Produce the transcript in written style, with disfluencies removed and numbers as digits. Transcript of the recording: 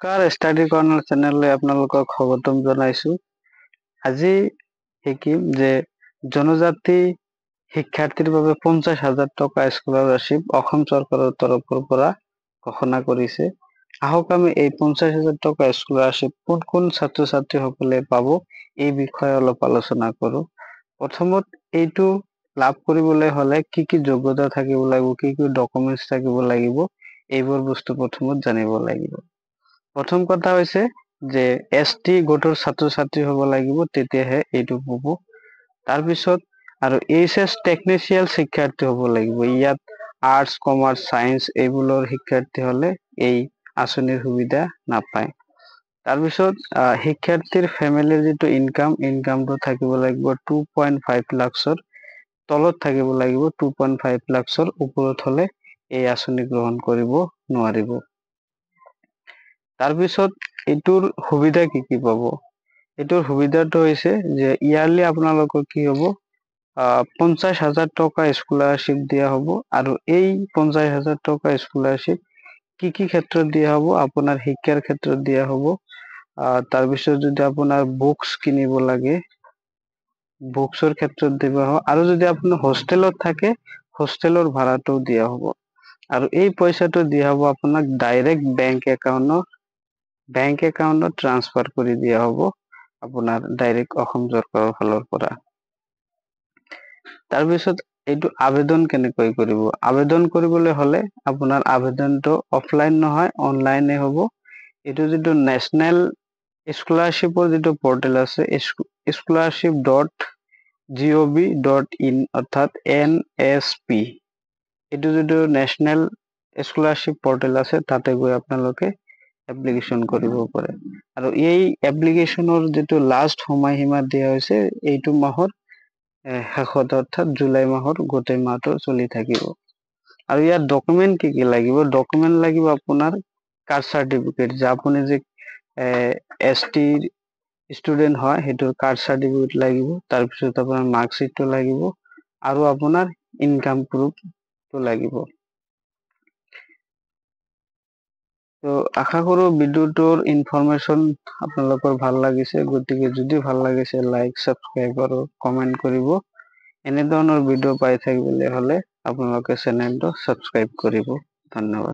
কাৰ study corner চেনেললৈ আপোনালোকক স্বাগতম জনাইছো। আজি শিকিম যে জনজাতি শিক্ষাৰ্থীৰ বাবে 50,000 টকা স্কলাৰশ্বিপ অসম চৰকাৰৰ তৰফৰ পৰা ঘোষণা কৰিছে। আহক আমি এই 50,000 টকা স্কলাৰশ্বিপ কোন ছাত্ৰ ছাত্ৰীসকলে পাব এই বিষয়ে অলপ আলোচনা কৰো। প্ৰথমত এইটো লাভ কৰিবলৈ হলে কি কি যোগ্যতা থাকিব লাগিব, কি কি ডকুমেন্টস থাকিব লাগিব, এইবোৰ বস্তু প্ৰথমত জানিব লাগিব। প্ৰথম কথা হৈছে যে ST গোটৰ ছাত্ৰ ছাত্ৰী হ'ব লাগিব, তেতিয়াহে এইটো পাব। তাৰপিছত আৰু HS টেকনিচিয়াল শিক্ষাৰ্থী হ'ব লাগিব। ইয়াত আৰ্টছ, কমাৰ্চ, চায়েন্স এইবোৰৰ শিক্ষাৰ্থী হলে এই আঁচনিৰ সুবিধা নাপায়। তাৰপিছত শিক্ষাৰ্থীৰ ফেমিলিৰ যিটো ইনকামটো থাকিব লাগিব 2.5 লাখৰ তলত থাকিব লাগিব। 2.5 লাখৰ ওপৰত হলে এই আঁচনি গ্ৰহণ কৰিব নোৱাৰিব। তাৰপিছত এইটোৰ সুবিধা কি কি পাব? এইটোৰ সুবিধাটো হৈছে যে ইয়াৰলি আপোনালোকৰ কি হ'ব, 50,000 টকা স্কলাৰশ্বিপ দিয়া হ'ব। আৰু এই 50,000 টকা স্কলাৰশ্বিপ কি কি ক্ষেত্ৰত দিয়া হ'ব? আপোনাৰ শিক্ষাৰ ক্ষেত্ৰত দিয়া হ'ব। তাৰপিছত যদি আপোনাৰ বুকস কিনিব লাগে, বুকসৰ ক্ষেত্ৰত দিব হ'ব। আৰু যদি আপুনি হোষ্টেলত থাকে, হোষ্টেলৰ ভাড়াটো দিয়া হ'ব। আৰু এই পইচাটো দিয়া হ'ব আপোনাক ডাইৰেক্ট বেংক একাউণ্টত ট্ৰান্সফাৰ কৰি দিয়া হ'ব, আপোনাৰ ডাইৰেক্ট অসম চৰকাৰৰ ফালৰ পৰা। তাৰপিছত এইটো আবেদন কেনেকৈ কৰিব? আবেদন কৰিবলৈ হলে আপোনাৰ আবেদনটো অফলাইন নহয়, অনলাইনে হ'ব। এইটো যিটো নেশ্যনেল স্কলাৰশ্বিপৰ যিটো পৰ্টেল আছে, scholarship.gov.in অৰ্থাৎ NSP, এইটো যিটো নেশ্যনেল স্কলাৰশ্বিপ পৰ্টেল আছে, তাতে গৈ আপোনালোকে এপ্লিকেশ্যন কৰিব পাৰে। আৰু এই এপ্লিকেশ্যনৰ যিটো লাষ্ট সময়সীমা দিয়া হৈছে এইটো মাহৰ শেষত, অৰ্থাৎ জুলাই মাহৰ গোটেই মাহটো চলি থাকিব। আৰু ইয়াত ডকুমেন্ট কি কি লাগিব? ডকুমেন্ট লাগিব আপোনাৰ কাষ্ট চাৰ্টিফিকেট, যে আপুনি যে ST ষ্টুডেন্ট হয় সেইটোৰ কাষ্ট চাৰ্টিফিকেট লাগিব। তাৰপিছত আপোনাৰ মাৰ্কশ্বিটটো লাগিব আৰু আপোনাৰ ইনকাম প্ৰুফটো লাগিব। তো আশা কৰো ভিডিঅ'টোৰ ইনফৰমেশ্যন আপোনালোকৰ ভাল লাগিছে। গতিকে যদি ভাল লাগিছে লাইক, ছাবস্ক্ৰাইব আৰু কমেন্ট কৰিব। এনেধৰণৰ ভিডিঅ' পাই থাকিবলৈ হলে আপোনালোকে চেনেলটো ছাবস্ক্ৰাইব কৰিব। ধন্যবাদ।